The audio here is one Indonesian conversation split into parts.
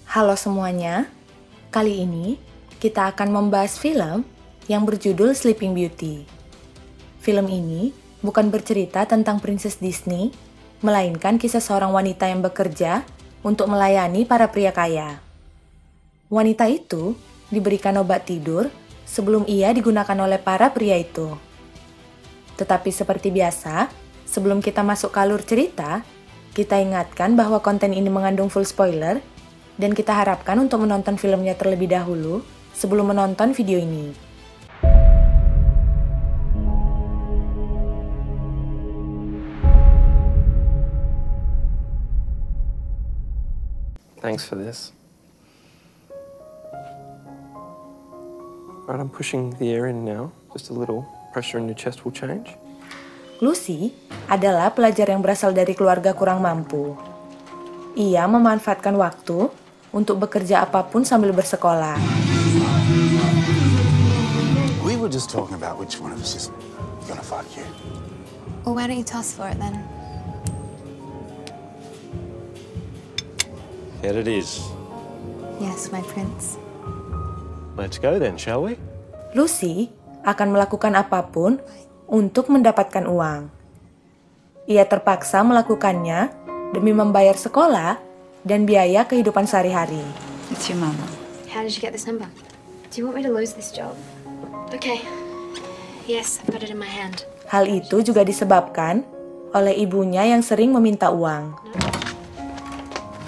Halo semuanya, kali ini kita akan membahas film yang berjudul Sleeping Beauty. Film ini bukan bercerita tentang princess Disney, melainkan kisah seorang wanita yang bekerja untuk melayani para pria kaya. Wanita itu diberikan obat tidur sebelum ia digunakan oleh para pria itu. Tetapi seperti biasa, sebelum kita masuk ke alur cerita, kita ingatkan bahwa konten ini mengandung full spoiler dan kita harapkan untuk menonton filmnya terlebih dahulu sebelum menonton video ini. Thanks for this. Right, I'm pushing the air in now. Just a little pressure in your chest will change. Lucy adalah pelajar yang berasal dari keluarga kurang mampu. Ia memanfaatkan waktu untuk bekerja apapun sambil bersekolah. We were just talking about which one of us is gonna fuck you. Well, why don't you toss for it then? Here it is. Yes, my prince. Let's go then, shall we? Lucy akan melakukan apapun untuk mendapatkan uang. Ia terpaksa melakukannya demi membayar sekolah dan biaya kehidupan sehari-hari. It's your mama. How did you get this number? Do you want me to lose this job? Okay. Yes, I've got it in my hand. Hal itu juga disebabkan oleh ibunya yang sering meminta uang.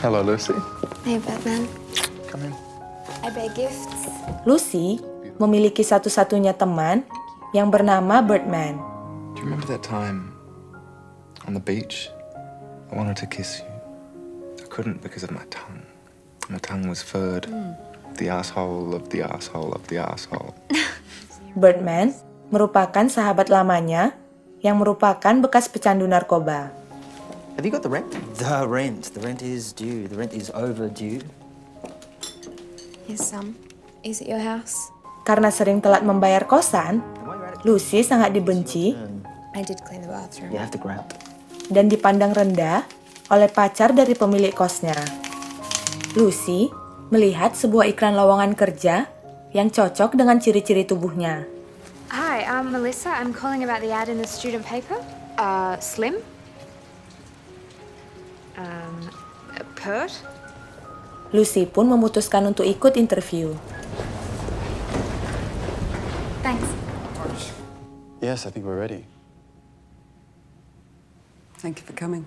Hello, Lucy. Hey, Batman. Come in. I buy gifts. Lucy memiliki satu-satunya teman yang bernama Birdman. Do you remember that time on the beach? I wanted to kiss you. I couldn't because of my tongue. My tongue was furred. The asshole of the asshole of the asshole. Birdman merupakan sahabat lamanya yang merupakan bekas pecandu narkoba. Have you got the rent? The rent is due. The rent is overdue. Here's some. Is it your house? Karena sering telat membayar kosan, Lucy sangat dibenci I did clean the bathroom. You have to grab. dan dipandang rendah oleh pacar dari pemilik kosnya. Lucy melihat sebuah iklan lowongan kerja yang cocok dengan ciri-ciri tubuhnya. Hi, I'm Melissa. I'm calling about the ad in the student paper. Slim? Pert? Lucy pun memutuskan untuk ikut interview. Thanks. Yes, I think we're ready. Thank you for coming.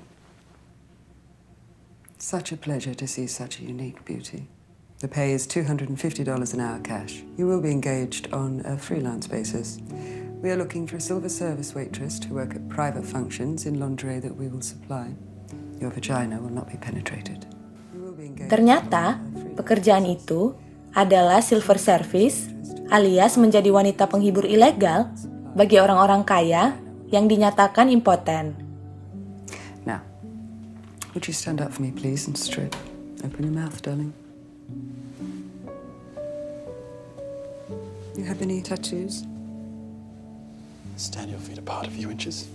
Such a pleasure to see such a unique beauty. The pay is $250 an hour cash. You will be engaged on a freelance basis. We are looking for a silver service waitress to work at private functions in lingerie that we will supply. Your vagina will not be penetrated. Ternyata, pekerjaan itu adalah silver service, alias menjadi wanita penghibur ilegal bagi orang-orang kaya yang dinyatakan impoten. Now, would you stand up for me, please, and strip? Open your mouth, darling. You have any tattoos? Stand your feet apart a few inches.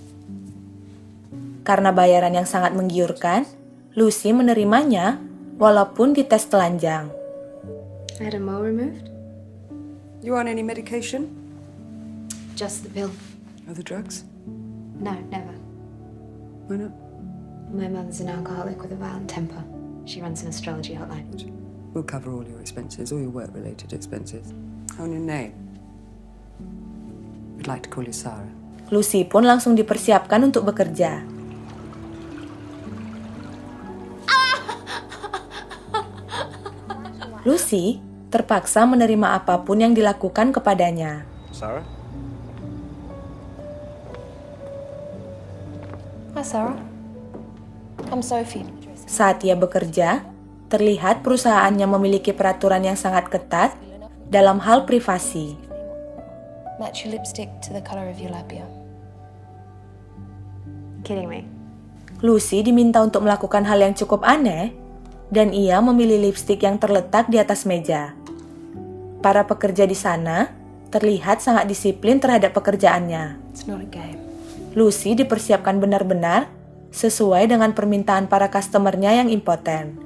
Karena bayaran yang sangat menggiurkan, Lucy menerimanya walaupun dites telanjang. I had a mole removed. You on any medication? Just the pill. Other drugs? No, never. Why not? My mother's an alcoholic with a violent temper. She runs an astrology hotline. We'll cover all your expenses, all your work-related expenses. Own your name. We'd like to call you Sarah. Lucy pun langsung dipersiapkan untuk bekerja. Lucy terpaksa menerima apapun yang dilakukan kepadanya. Sarah? Hi, Sarah. I'm Sophie. Saat ia bekerja, terlihat perusahaannya memiliki peraturan yang sangat ketat dalam hal privasi. Match your lipstick to the color of your labia. Kidding me. Lucy diminta untuk melakukan hal yang cukup aneh, dan ia memilih lipstik yang terletak di atas meja. Para pekerja di sana terlihat sangat disiplin terhadap pekerjaannya. It's not a game. Lucy dipersiapkan benar-benar sesuai dengan permintaan para customernya yang impoten.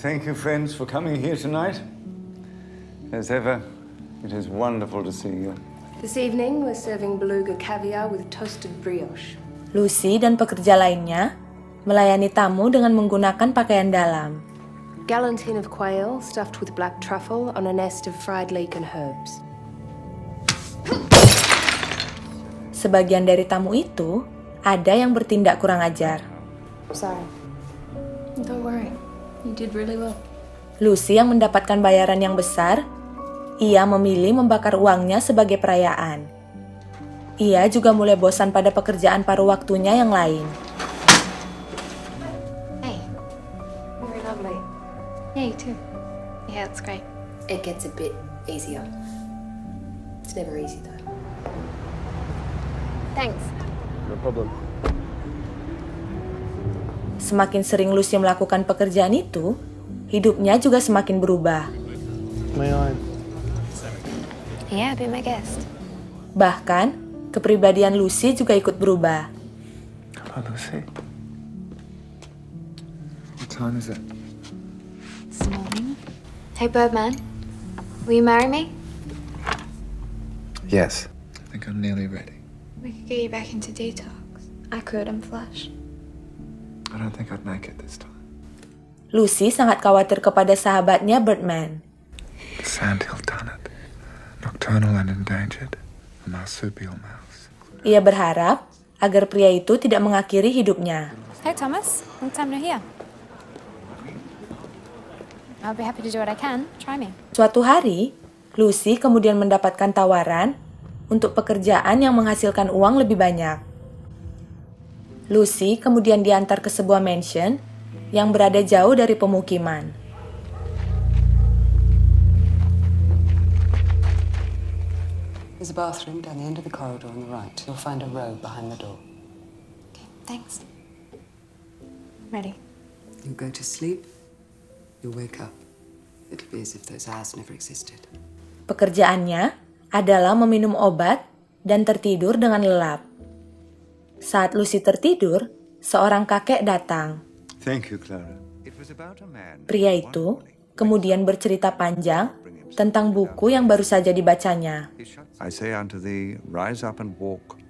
Thank you, friends, for coming here tonight. As ever, it is wonderful to see you. This evening, we're serving beluga caviar with toasted brioche. Lucy dan pekerja lainnya melayani tamu dengan menggunakan pakaian dalam. Galantine of quail stuffed with black truffle on a nest of fried leek and herbs. Sebagian dari tamu itu ada yang bertindak kurang ajar. Sorry. Don't worry. You did really well. Lucy yang mendapatkan bayaran yang besar, ia memilih membakar uangnya sebagai perayaan. Ia juga mulai bosan pada pekerjaan paruh waktunya yang lain. Hey. Very lovely. Yeah, you too. Yeah, that's great. It gets a bit easier. It's never easy though. Thanks. No problem. Semakin sering Lucy melakukan pekerjaan itu, hidupnya juga semakin berubah. May I? Yeah, be my guest. Bahkan, kepribadian Lucy juga ikut berubah. Hello, Lucy. What time is it? This morning. Hey, Birdman. Will you marry me? Yes. I think I'm nearly ready. We could get you back into detox. I could, I'm flush. I don't think I'd make it this time. Lucy sangat khawatir kepada sahabatnya Birdman. Sandhill done it. Nocturnal and endangered. A marsupial mouse. Ia berharap agar pria itu tidak mengakhiri hidupnya. Hey, Thomas. Long time no hear. I'll be happy to do what I can. Try me. Suatu hari, Lucy kemudian mendapatkan tawaran untuk pekerjaan yang menghasilkan uang lebih banyak. Lucy kemudian diantar ke sebuah mansion yang berada jauh dari pemukiman. There's a bathroom down the end of the corridor on the right. You'll find a robe behind the door. Okay, thanks. Ready. You'll go to sleep. You'll wake up. It'll be as if those hours never existed. Pekerjaannya adalah meminum obat dan tertidur dengan lelap. Saat Lucy tertidur, seorang kakek datang. Thank you, Clara. It was about a man. Pria itu kemudian bercerita panjang tentang buku yang baru saja dibacanya. I say unto thee, rise up and walk.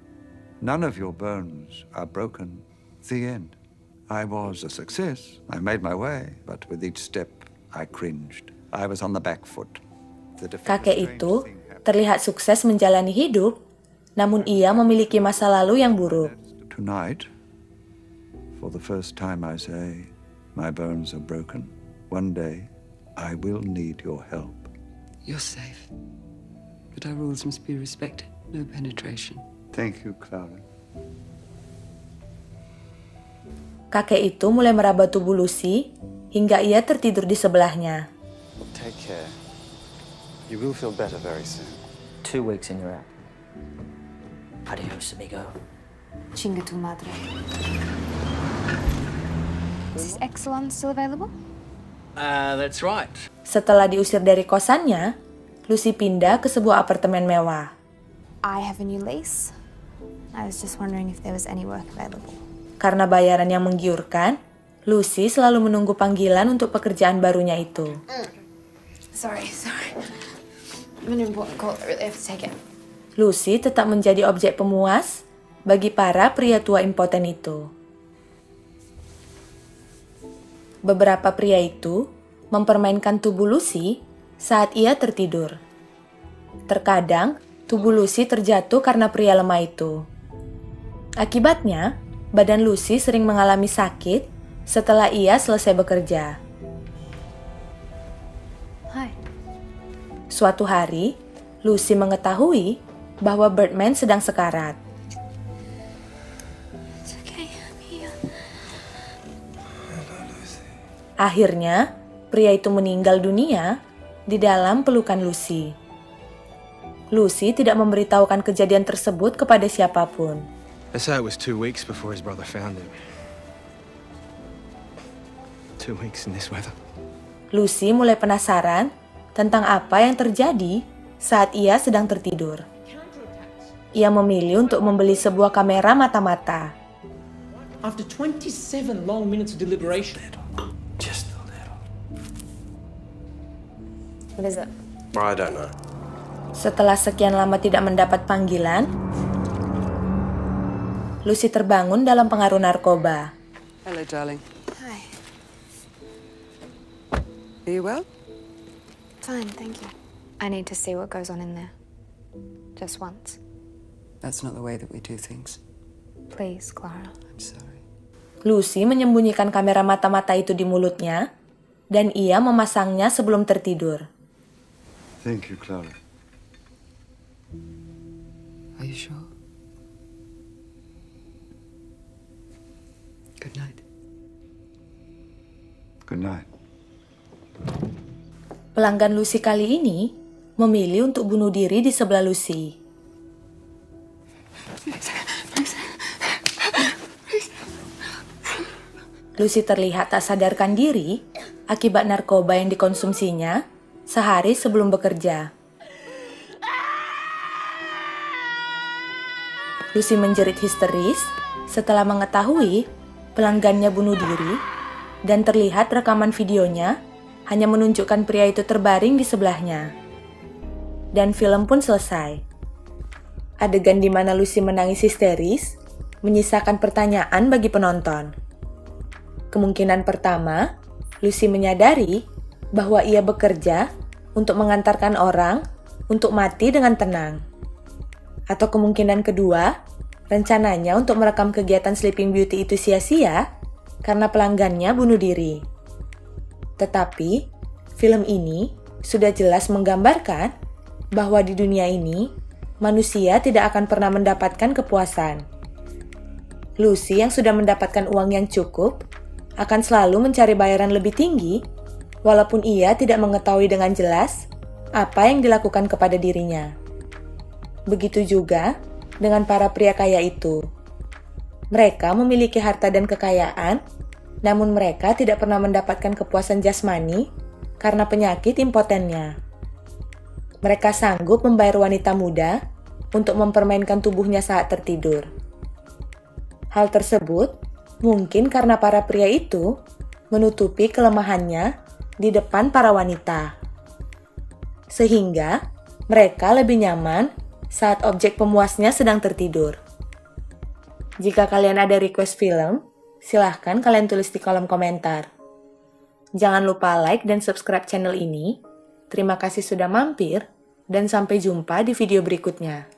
None of your bones are broken. The end. I was a success. I made my way, but with each step I cringed. I was on the back foot. Kakek itu terlihat sukses menjalani hidup, namun ia memiliki masa lalu yang buruk. Tonight, for the first time I say, my bones are broken. One day, I will need your help. You're safe. But our rules must be respected. No penetration. Thank you, Clara. Kakek itu mulai meraba tubuh Lucy hingga ia tertidur di sebelahnya. Take care. You will feel better very soon. 2 weeks and you're out. Adios, amigo. Chinga tu madre. Is this Exelon still available? That's right. Setelah diusir dari kosannya, Lucy pindah ke sebuah apartemen mewah. I have a new lease. I was just wondering if there was any work available. Karena bayaran yang menggiurkan, Lucy selalu menunggu panggilan untuk pekerjaan barunya itu. Sorry. I'm an important call. I really have to take it. Lucy tetap menjadi objek pemuas bagi para pria tua impoten itu. Beberapa pria itu mempermainkan tubuh Lucy saat ia tertidur. Terkadang, tubuh Lucy terjatuh karena pria lemah itu. Akibatnya, badan Lucy sering mengalami sakit setelah ia selesai bekerja. Hi. Suatu hari, Lucy mengetahui bahwa Birdman sedang sekarat. It's okay, I'm here. Akhirnya, pria itu meninggal dunia di dalam pelukan Lucy. Lucy tidak memberitahukan kejadian tersebut kepada siapapun. They say it was 2 weeks before his brother found him. 2 weeks in this weather. Lucy mulai penasaran tentang apa yang terjadi saat ia sedang tertidur. Ia memilih untuk membeli sebuah kamera mata-mata. After 27 long minutes of deliberation. Just a little. What is it? I don't know. Setelah sekian lama tidak mendapat panggilan, Lucy terbangun dalam pengaruh narkoba. Hello, darling. Hi. Are you well? Fine, thank you. I need to see what goes on in there. Just once. That's not the way that we do things. Please, Clara. I'm sorry. Lucy menyembunyikan kamera mata-mata itu di mulutnya, dan ia memasangnya sebelum tertidur. Thank you, Clara. Are you sure? Good night. Good night. Pelanggan Lucy kali ini memilih untuk bunuh diri di sebelah Lucy. Lucy terlihat tak sadarkan diri akibat narkoba yang dikonsumsinya sehari sebelum bekerja. Lucy menjerit histeris setelah mengetahui pelanggannya bunuh diri, dan terlihat rekaman videonya hanya menunjukkan pria itu terbaring di sebelahnya. Dan film pun selesai. Adegan di mana Lucy menangis histeris menyisakan pertanyaan bagi penonton. Kemungkinan pertama, Lucy menyadari bahwa ia bekerja untuk mengantarkan orang untuk mati dengan tenang. Atau kemungkinan kedua, rencananya untuk merekam kegiatan Sleeping Beauty itu sia-sia karena pelanggannya bunuh diri. Tetapi, film ini sudah jelas menggambarkan bahwa di dunia ini, manusia tidak akan pernah mendapatkan kepuasan. Lucy yang sudah mendapatkan uang yang cukup akan selalu mencari bayaran lebih tinggi, walaupun ia tidak mengetahui dengan jelas apa yang dilakukan kepada dirinya. Begitu juga dengan para pria kaya itu. Mereka memiliki harta dan kekayaan, namun mereka tidak pernah mendapatkan kepuasan jasmani karena penyakit impotennya. Mereka sanggup membayar wanita muda untuk mempermainkan tubuhnya saat tertidur. Hal tersebut mungkin karena para pria itu menutupi kelemahannya di depan para wanita. Sehingga mereka lebih nyaman saat objek pemuasnya sedang tertidur. Jika kalian ada request film, silahkan kalian tulis di kolom komentar. Jangan lupa like dan subscribe channel ini. Terima kasih sudah mampir, dan sampai jumpa di video berikutnya.